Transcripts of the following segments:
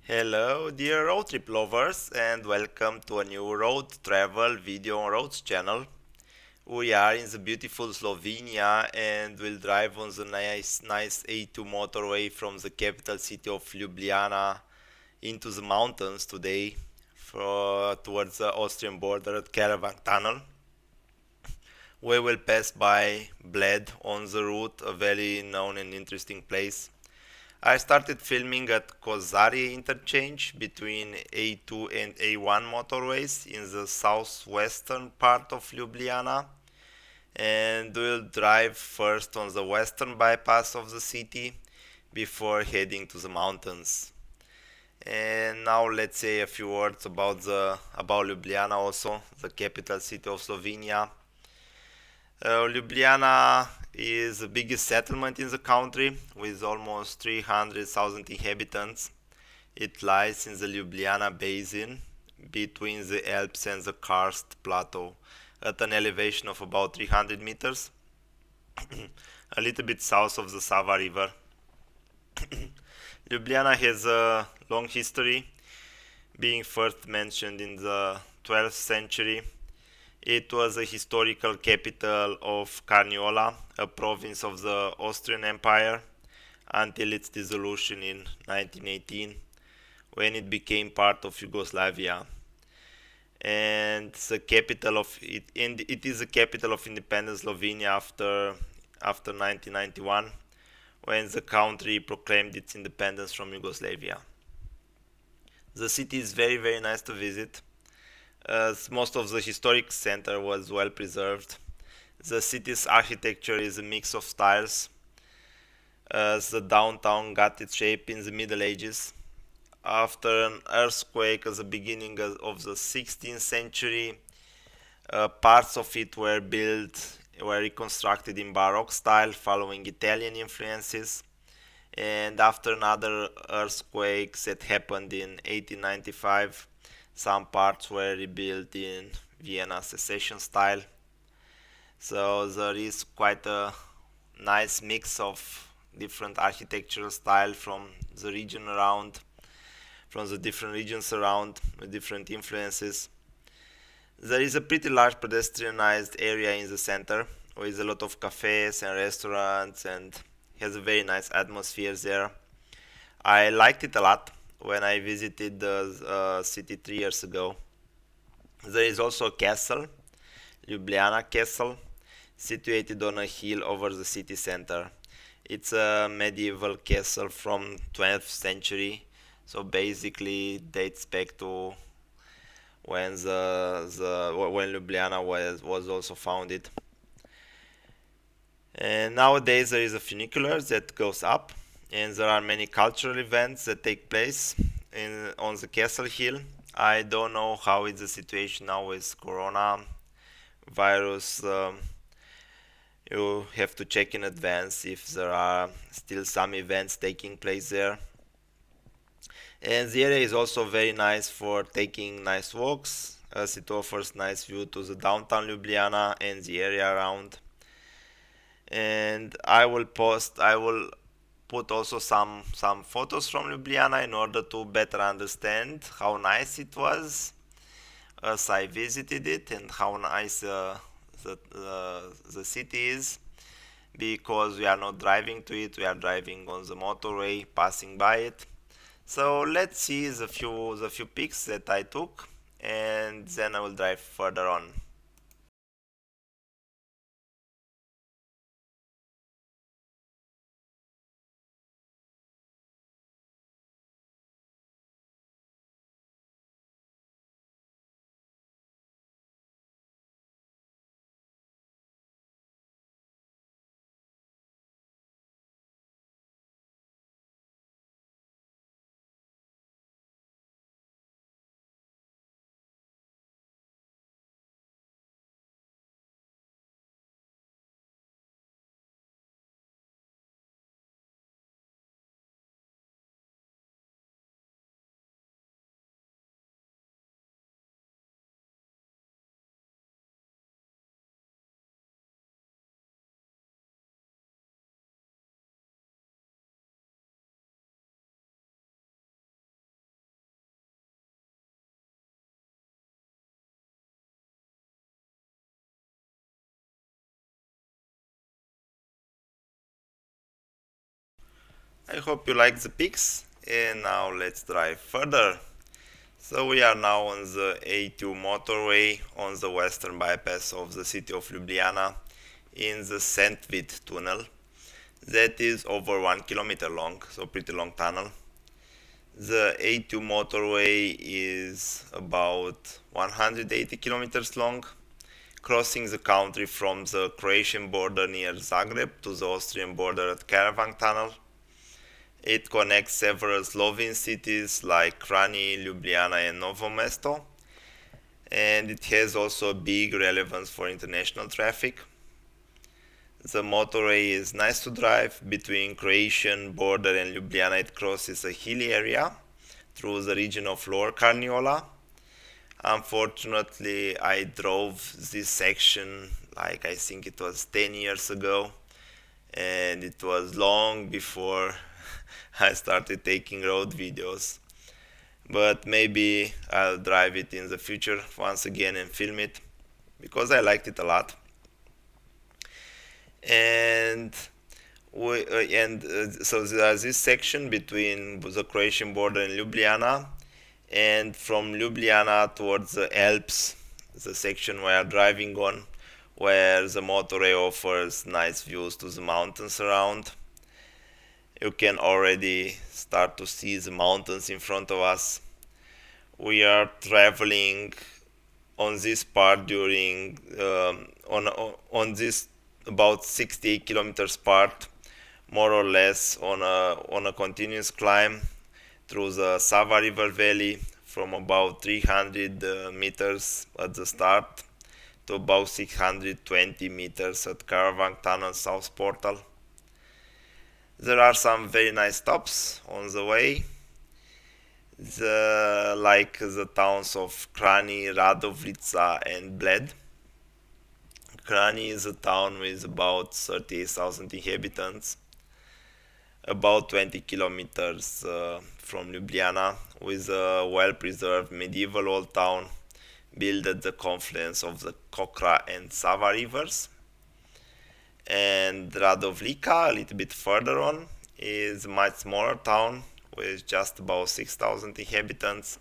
Hello, dear road trip lovers, and welcome to a new road travel video on roads channel. We are in the beautiful Slovenia and will drive on the nice A2 motorway from the capital city of Ljubljana into the mountains today towards the Austrian border at Karavank Tunnel. We will pass by Bled on the route, a very known and interesting place. I started filming at Kozari interchange between A2 and A1 motorways in the southwestern part of Ljubljana, and we'll drive first on the western bypass of the city before heading to the mountains. And now let's say a few words about Ljubljana also, the capital city of Slovenia. Ljubljana is the biggest settlement in the country with almost 300,000 inhabitants. It lies in the Ljubljana basin between the Alps and the Karst plateau at an elevation of about 300 meters, a little bit south of the Sava River. Ljubljana has a long history, being first mentioned in the 12th century. It was a historical capital of Carniola, a province of the Austrian Empire, until its dissolution in 1918, when it became part of Yugoslavia. And it is the capital of independent Slovenia after 1991, when the country proclaimed its independence from Yugoslavia. The city is very nice to visit, as most of the historic center was well preserved. The city's architecture is a mix of styles, as the downtown got its shape in the Middle Ages. After an earthquake at the beginning of the 16th century, parts of it were reconstructed in Baroque style following Italian influences. And after another earthquake that happened in 1895, some parts were rebuilt in Vienna secession style. So there is quite a nice mix of different architectural style from the different regions around, with different influences. There is a pretty large pedestrianized area in the center with a lot of cafes and restaurants, and has a very nice atmosphere there. I liked it a lot when I visited the city 3 years ago. There is also a castle, Ljubljana Castle, situated on a hill over the city center. It's a medieval castle from 12th century, so basically dates back to when Ljubljana was also founded. And nowadays there is a funicular that goes up, and there are many cultural events that take place on the castle hill. I don't know how is the situation now with corona virus. You have to check in advance if there are still some events taking place there. And the area is also very nice for taking nice walks, as it offers nice view to the downtown Ljubljana and the area around. And I will put also some photos from Ljubljana in order to better understand how nice it was as I visited it, and how nice the city is, because we are not driving to it, we are driving on the motorway, passing by it. So let's see the few pics that I took, and then I will drive further on. I hope you like the pics, and now let's drive further. So we are now on the A2 motorway on the western bypass of the city of Ljubljana in the Karavank Tunnel. That is over 1 kilometer long, so pretty long tunnel. The A2 motorway is about 180 kilometers long, crossing the country from the Croatian border near Zagreb to the Austrian border at Karavank Tunnel. It connects several Slovene cities like Kranj, Ljubljana and Novo Mesto, and it has also a big relevance for international traffic. The motorway is nice to drive. Between Croatian border and Ljubljana it crosses a hilly area through the region of Lower Carniola. Unfortunately, I drove this section like I think it was 10 years ago, and it was long before I started taking road videos. But maybe I'll drive it in the future once again and film it, because I liked it a lot. And so there's this section between the Croatian border and Ljubljana, and from Ljubljana towards the Alps, the section we are driving on, where the motorway offers nice views to the mountains around. You can already start to see the mountains in front of us. We are traveling on this part during on this about 68 kilometers part, more or less on a continuous climb through the Sava River valley from about 300 meters at the start to about 620 meters at Karavank Tunnel South Portal. There are some very nice stops on the way, like the towns of Kranj, Radovljica and Bled. Kranj is a town with about 38,000 inhabitants, about 20 kilometers from Ljubljana, with a well-preserved medieval old town built at the confluence of the Kokra and Sava rivers. And Radovljica, a little bit further on, is a much smaller town with just about 6,000 inhabitants,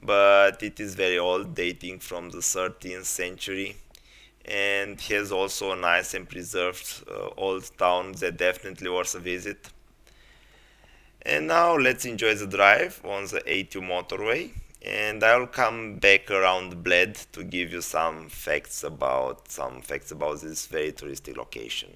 but it is very old, dating from the 13th century, and has also a nice and preserved old town that definitely worth a visit. And now let's enjoy the drive on the A2 motorway, and I'll come back around Bled to give you some facts about this very touristic location.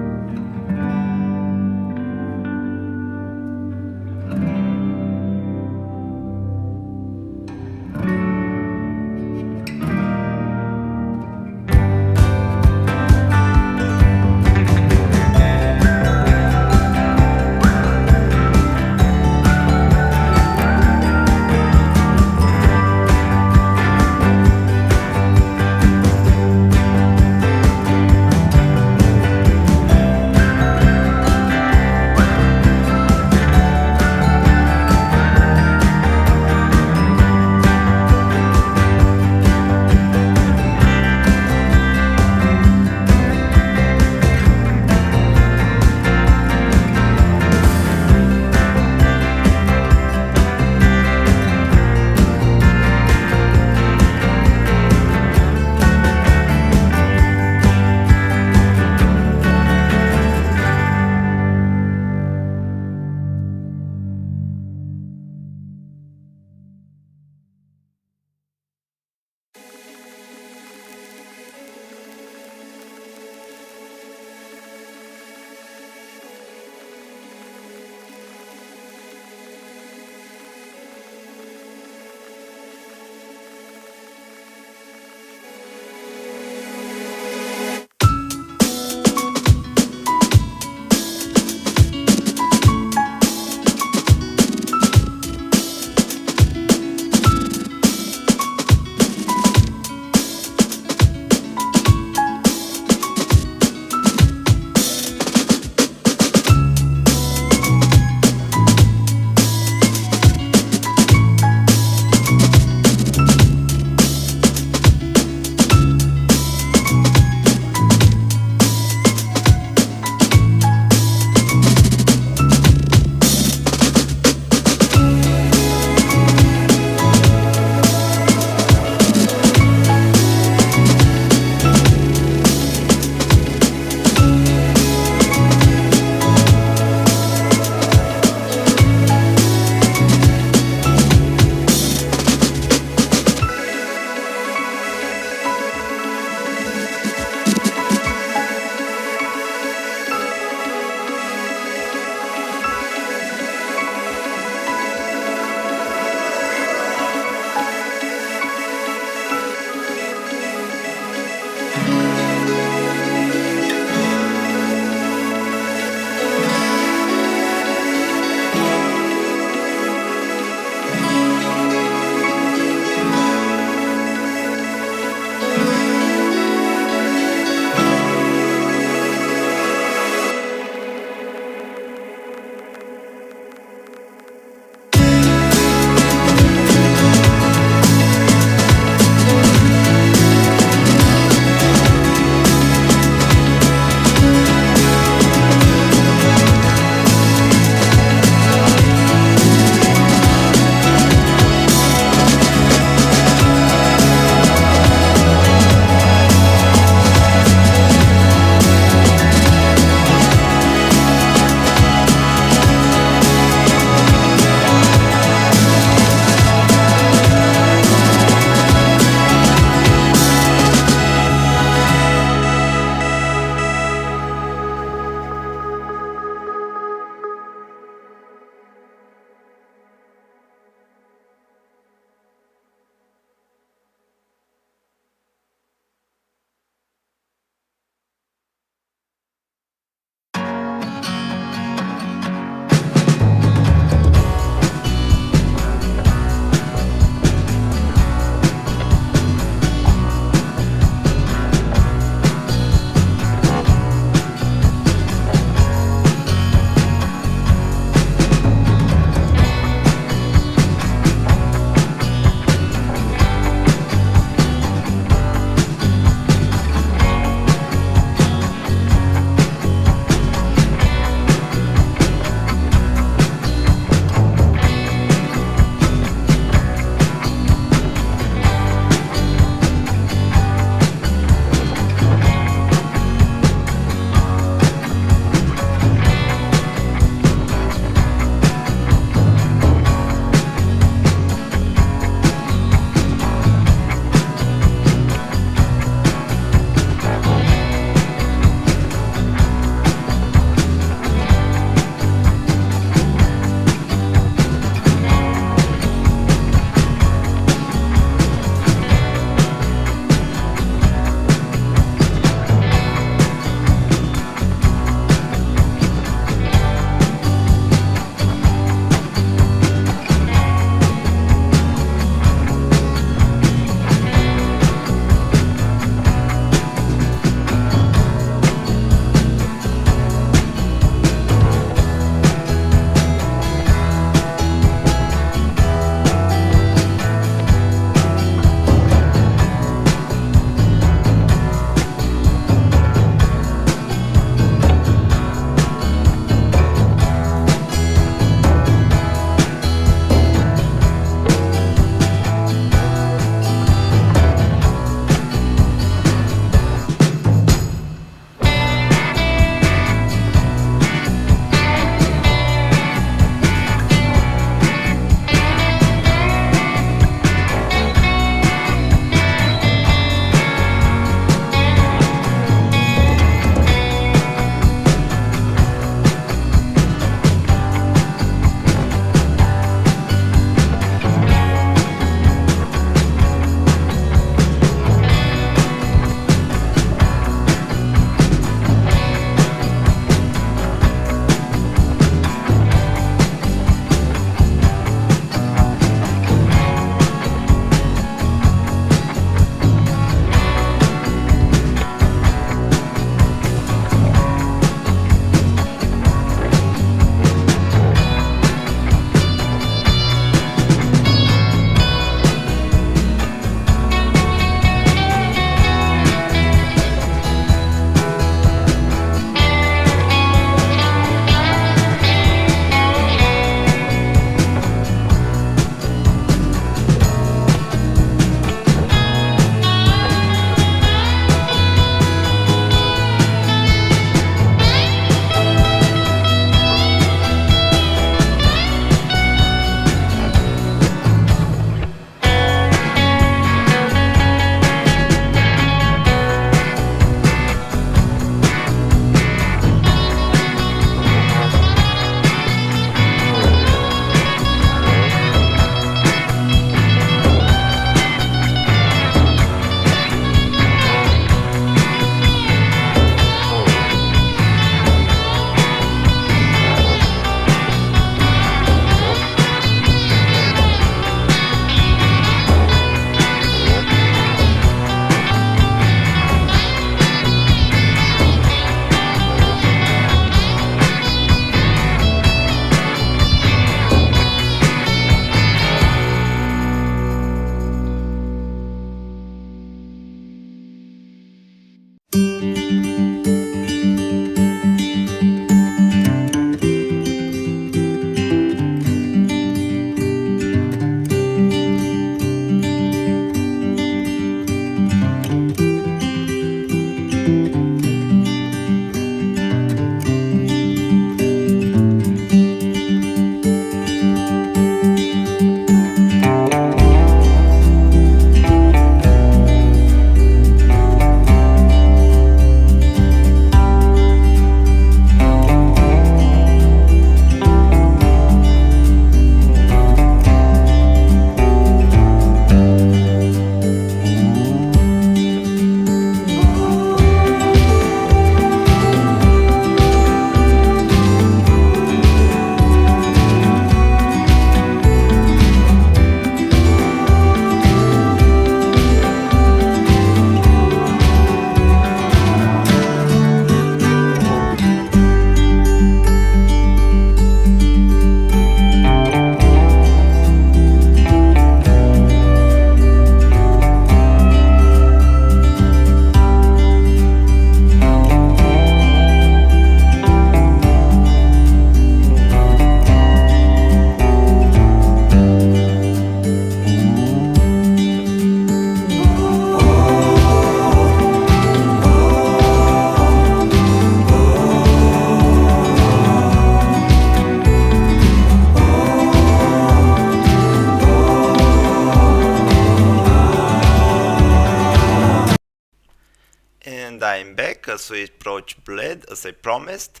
as we approach Bled, as I promised.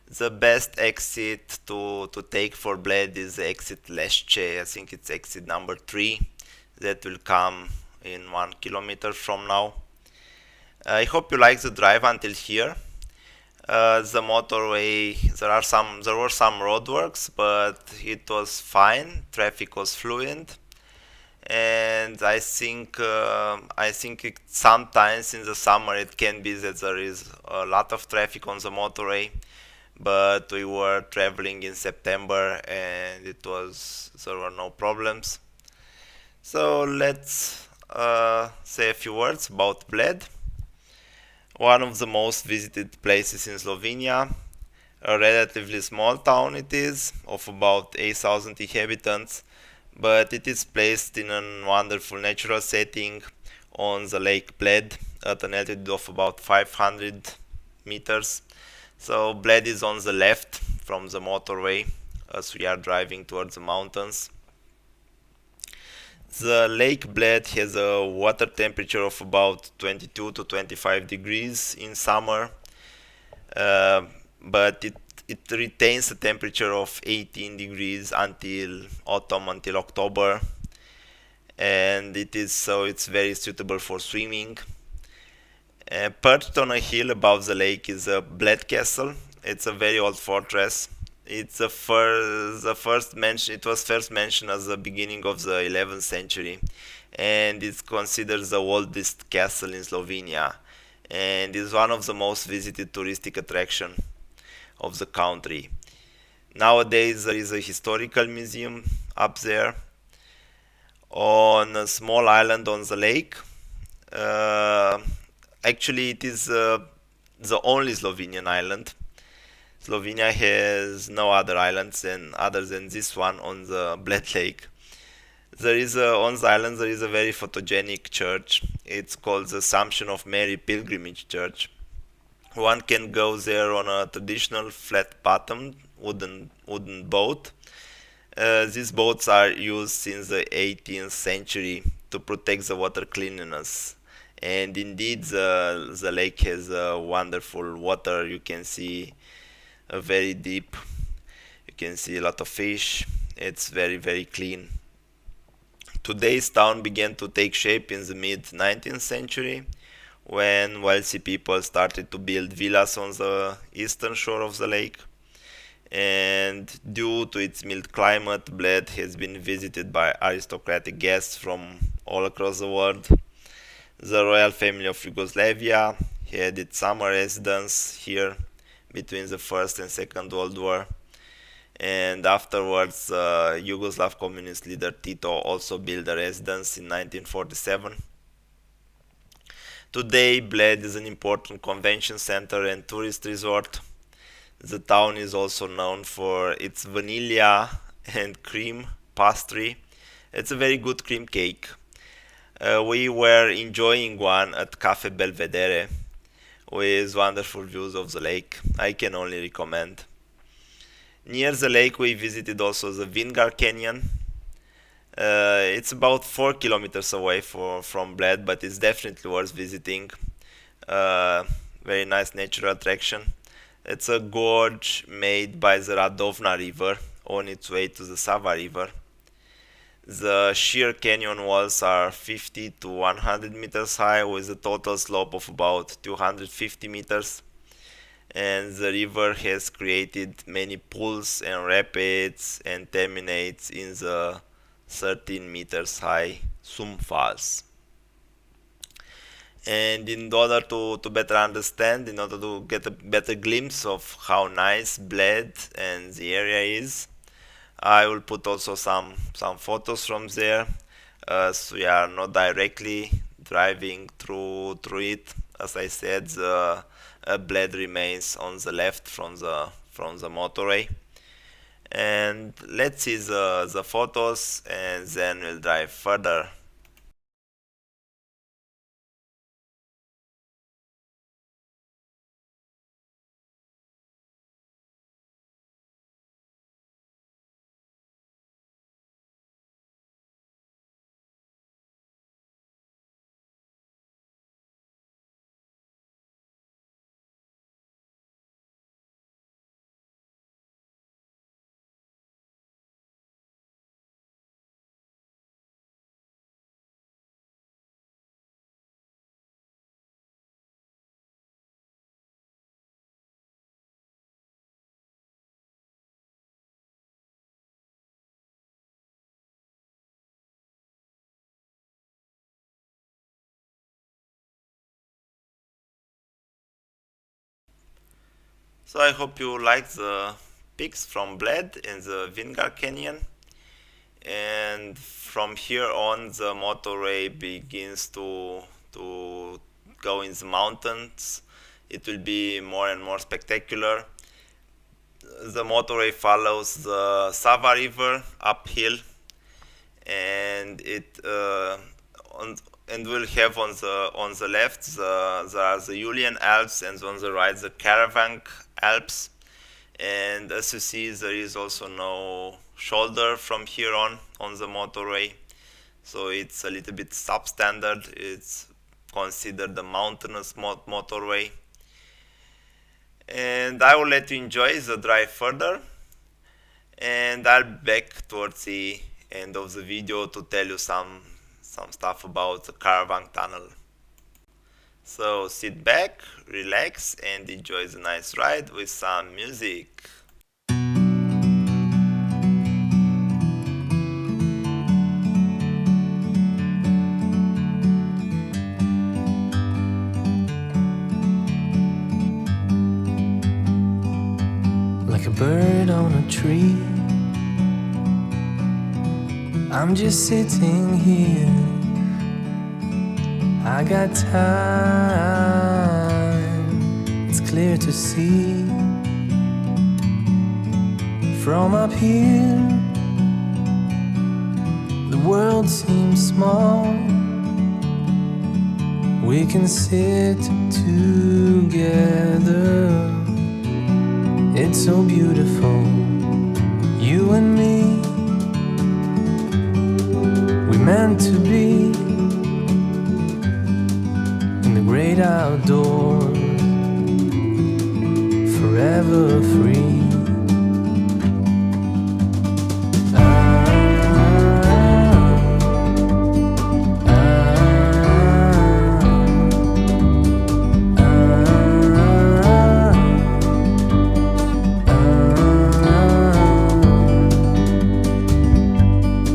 The best exit to take for Bled is exit Lesce. I think it's exit number 3. That will come in 1 kilometer from now. I hope you like the drive until here. The motorway, there were some roadworks, but it was fine. Traffic was fluent, and I think sometimes in the summer it can be that there is a lot of traffic on the motorway, but we were traveling in September and there were no problems. So let's say a few words about Bled. One of the most visited places in Slovenia, a relatively small town it is, of about 8,000 inhabitants, but it is placed in a wonderful natural setting on the lake Bled at an altitude of about 500 meters. So Bled is on the left from the motorway as we are driving towards the mountains. The lake Bled has a water temperature of about 22 to 25 degrees in summer, but it retains a temperature of 18 degrees until autumn, until October, and it's very suitable for swimming. Perched on a hill above the lake is a Bled Castle. It's a very old fortress. It was first mentioned as the beginning of the 11th century, and it's considered the oldest castle in Slovenia, and is one of the most visited touristic attractions of the country. Nowadays there is a historical museum up there on a small island on the lake. Actually, it is the only Slovenian island. Slovenia has no other islands other than this one on the Bled Lake. On the island there is a very photogenic church. It's called the Assumption of Mary Pilgrimage Church. One can go there on a traditional flat-bottomed wooden boat. These boats are used since the 18th century to protect the water cleanliness. And indeed, the lake has wonderful water. You can see very deep. You can see a lot of fish. It's very, very clean. Today's town began to take shape in the mid-19th century when wealthy people started to build villas on the eastern shore of the lake. And due to its mild climate, Bled has been visited by aristocratic guests from all across the world. The royal family of Yugoslavia had its summer residence here between the First and Second World War, and afterwards Yugoslav communist leader Tito also built a residence in 1947. Today Bled is an important convention center and tourist resort. The town is also known for its vanilla and cream pastry. It's a very good cream cake. We were enjoying one at Cafe Belvedere with wonderful views of the lake. I can only recommend. Near the lake we visited also the Vingar Canyon. It's about 4 kilometers away from Bled, but it's definitely worth visiting. Very nice natural attraction. It's a gorge made by the Radovljica River on its way to the Sava River. The sheer canyon walls are 50 to 100 meters high with a total slope of about 250 meters. And the river has created many pools and rapids and terminates in the 13 meters high Sum Falls. And in order to better understand, in order to get a better glimpse of how nice Bled and the area is, I will put also some photos from there, as we are not directly driving through it. As I said, the Bled remains on the left from the motorway. And let's see the photos, and then we'll drive further. So I hope you like the pics from Bled and the Vingar Canyon. And from here on, the motorway begins to go in the mountains. It will be more and more spectacular. The motorway follows the Sava River uphill, and we'll have on the left there are the Julian Alps, and on the right the Karavank Alps. And as you see, there is also no shoulder from here on the motorway, so it's a little bit substandard. It's considered a mountainous motorway. And I will let you enjoy the drive further, and I'll be back towards the end of the video to tell you some stuff about the Karavank Tunnel. So sit back, relax, and enjoy the nice ride with some music. Like a bird on a tree, I'm just sitting here. I got time, it's clear to see. From up here, the world seems small. We can sit together, it's so beautiful. You and me, we meant to be in the great outdoors, forever free.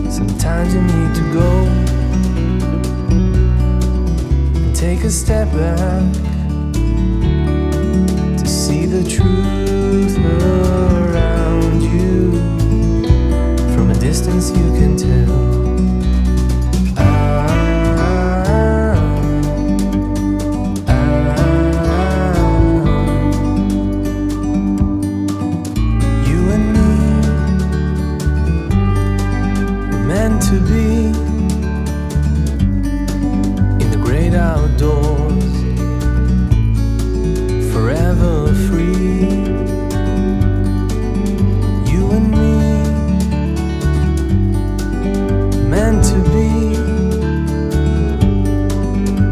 Sometimes you need to go and take a step back to see the truth around you. From a distance you can tell. You and me, we're meant to be in the great outdoors, forever free. You and me, meant to be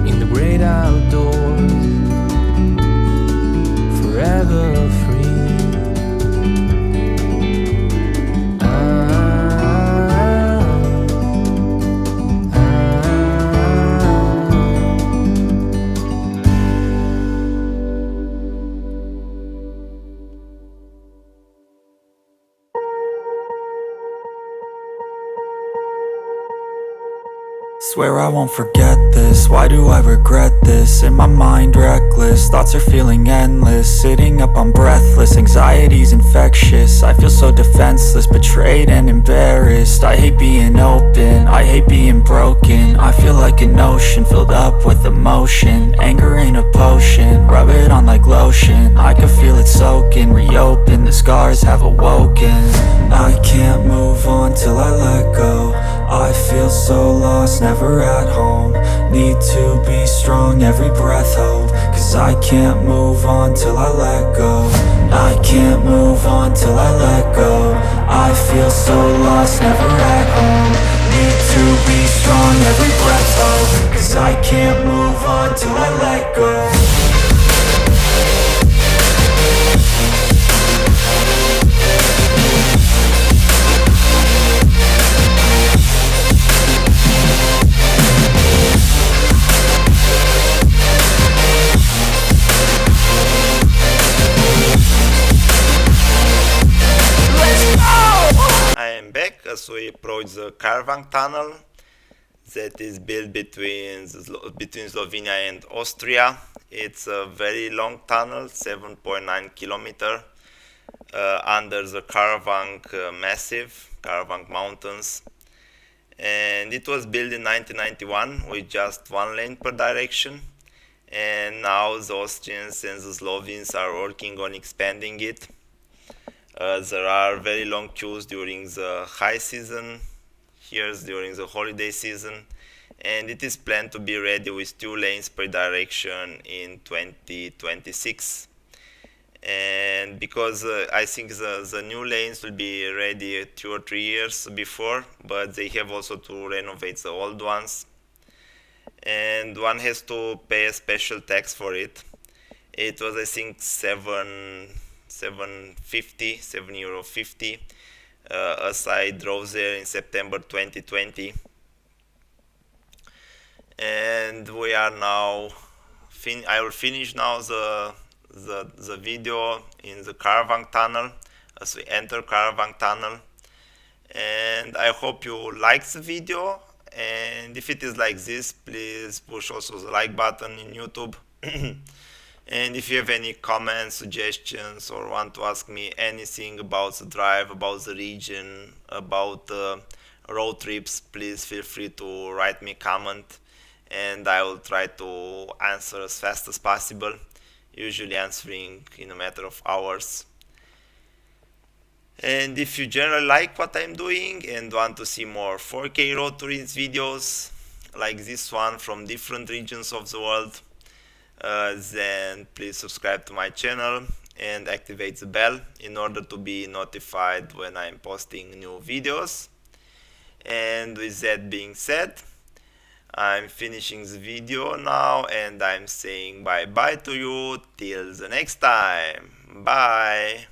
in the great outdoors, forever free. Swear I won't forget this, why do I regret this? In my mind reckless, thoughts are feeling endless. Sitting up, I'm breathless, anxiety's infectious. I feel so defenseless, betrayed and embarrassed. I hate being open, I hate being broken. I feel like an ocean filled up with emotion. Anger ain't a potion, rub it on like lotion. I can feel it soaking, reopen, the scars have awoken. I can't move on till I let go. I feel so lost, never at home. Need to be strong, every breath hope. Cause I can't move on till I let go. I can't move on till I let go. I feel so lost, never at home. Need to be strong, every breath hope. Cause I can't move on till I let go. I am back as we approach the Karavank Tunnel. that is built between Slovenia and Austria. It's a very long tunnel, 7.9 kilometer, under the Karavank massive, Karavank mountains. And it was built in 1991 with just one lane per direction. And now the Austrians and the Slovenes are working on expanding it. There are very long queues during the high season, here during the holiday season, and it is planned to be ready with 2 lanes per direction in 2026. And because I think the new lanes will be ready 2 or 3 years before, but they have also to renovate the old ones. And one has to pay a special tax for it. It was, I think, €7.50 as I drove there in September 2020. And we are now I will finish now the video in the Karavank Tunnel as we enter Karavank Tunnel. And I hope you liked the video, and if it is like this, please push also the like button in YouTube. And if you have any comments, suggestions, or want to ask me anything about the drive, about the region, about road trips, please feel free to write me a comment, and I will try to answer as fast as possible, usually answering in a matter of hours. And if you generally like what I'm doing and want to see more 4K road touring videos like this one from different regions of the world, then please subscribe to my channel and activate the bell in order to be notified when I'm posting new videos. And with that being said, I'm finishing the video now, and I'm saying bye bye to you till the next time. Bye.